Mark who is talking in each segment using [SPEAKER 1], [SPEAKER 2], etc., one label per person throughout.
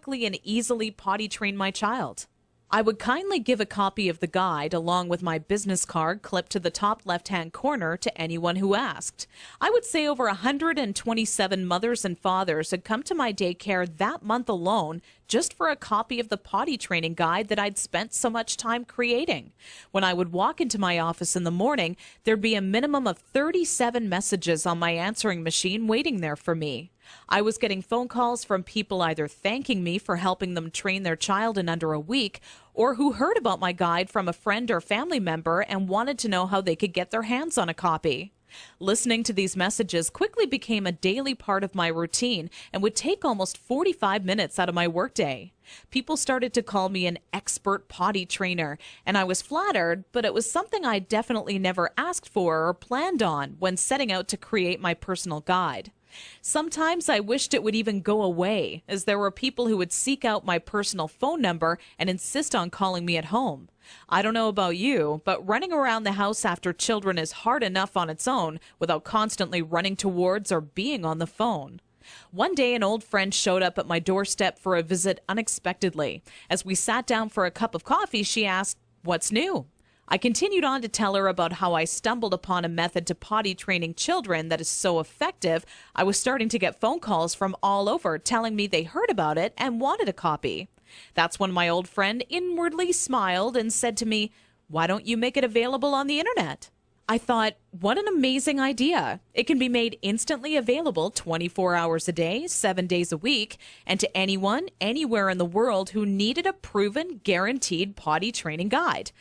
[SPEAKER 1] quickly and easily potty train my child. I would kindly give a copy of the guide along with my business card clipped to the top left-hand corner to anyone who asked. I would say over 127 mothers and fathers had come to my daycare that month alone just for a copy of the potty training guide that I'd spent so much time creating. When I would walk into my office in the morning, there'd be a minimum of 37 messages on my answering machine waiting there for me. I was getting phone calls from people either thanking me for helping them train their child in under a week, or who heard about my guide from a friend or family member and wanted to know how they could get their hands on a copy. Listening to these messages quickly became a daily part of my routine and would take almost 45 minutes out of my workday. People started to call me an expert potty trainer, and I was flattered, but it was something I definitely never asked for or planned on when setting out to create my personal guide. Sometimes I wished it would even go away, as there were people who would seek out my personal phone number and insist on calling me at home. I don't know about you, but running around the house after children is hard enough on its own without constantly running towards or being on the phone. One day, an old friend showed up at my doorstep for a visit unexpectedly. As we sat down for a cup of coffee, she asked, "What's new?" I continued on to tell her about how I stumbled upon a method to potty training children that is so effective, I was starting to get phone calls from all over telling me they heard about it and wanted a copy. That's when my old friend inwardly smiled and said to me, "Why don't you make it available on the internet?" I thought, what an amazing idea. It can be made instantly available 24 hours a day, 7 days a week, and to anyone, anywhere in the world who needed a proven, guaranteed potty training guide.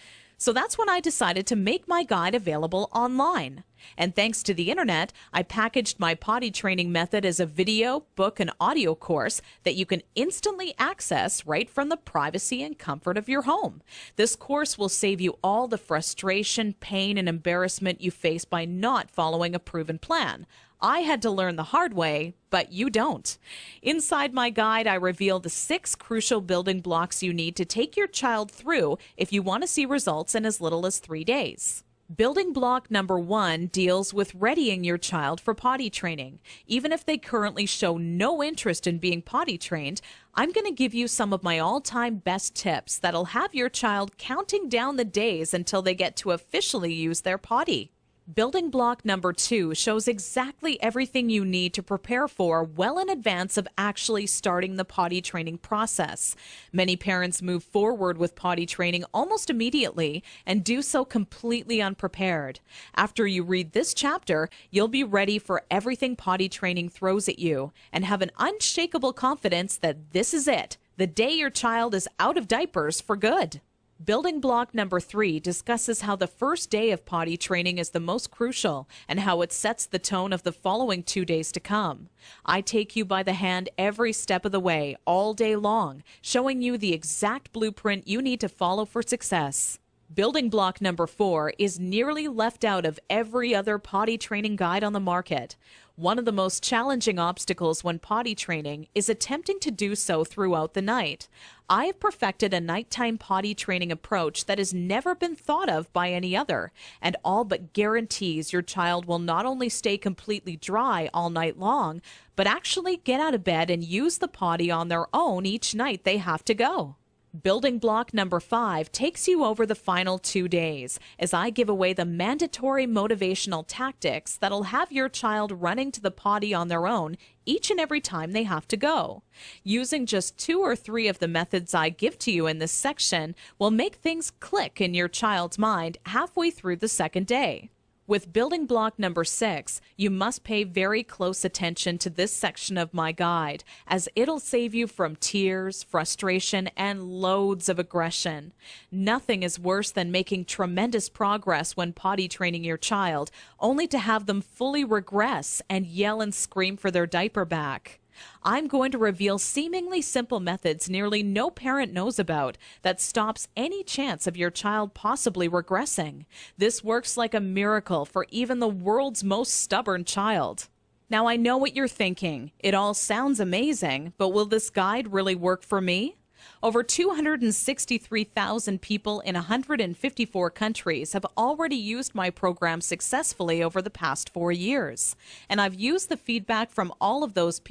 [SPEAKER 1] So that's when I decided to make my guide available online. And thanks to the internet, I packaged my potty training method as a video, book, and audio course that you can instantly access right from the privacy and comfort of your home. This course will save you all the frustration, pain, and embarrassment you face by not following a proven plan. I had to learn the hard way, but you don't. Inside my guide, I reveal the 6 crucial building blocks you need to take your child through if you want to see results in as little as 3 days. Building block number 1 deals with readying your child for potty training. Even if they currently show no interest in being potty trained, I'm going to give you some of my all-time best tips that'll have your child counting down the days until they get to officially use their potty. Building block number 2 shows exactly everything you need to prepare for well in advance of actually starting the potty training process. Many parents move forward with potty training almost immediately and do so completely unprepared. After you read this chapter, you'll be ready for everything potty training throws at you and have an unshakable confidence that this is it, the day your child is out of diapers for good. Building block number 3 discusses how the first day of potty training is the most crucial and how it sets the tone of the following 2 days to come. I take you by the hand every step of the way, all day long, showing you the exact blueprint you need to follow for success. Building block number 4 is nearly left out of every other potty training guide on the market. One of the most challenging obstacles when potty training is attempting to do so throughout the night. I have perfected a nighttime potty training approach that has never been thought of by any other, and all but guarantees your child will not only stay completely dry all night long, but actually get out of bed and use the potty on their own each night they have to go. Building block number 5 takes you over the final 2 days as I give away the mandatory motivational tactics that'll have your child running to the potty on their own each and every time they have to go. Using just 2 or 3 of the methods I give to you in this section will make things click in your child's mind halfway through the second day. With building block number 6, you must pay very close attention to this section of my guide, as it'll save you from tears, frustration, and loads of aggression. Nothing is worse than making tremendous progress when potty training your child, only to have them fully regress and yell and scream for their diaper back. I'm going to reveal seemingly simple methods nearly no parent knows about that stops any chance of your child possibly regressing. This works like a miracle for even the world's most stubborn child. Now I know what you're thinking. It all sounds amazing, but will this guide really work for me? Over 263,000 people in 154 countries have already used my program successfully over the past 4 years. And I've used the feedback from all of those people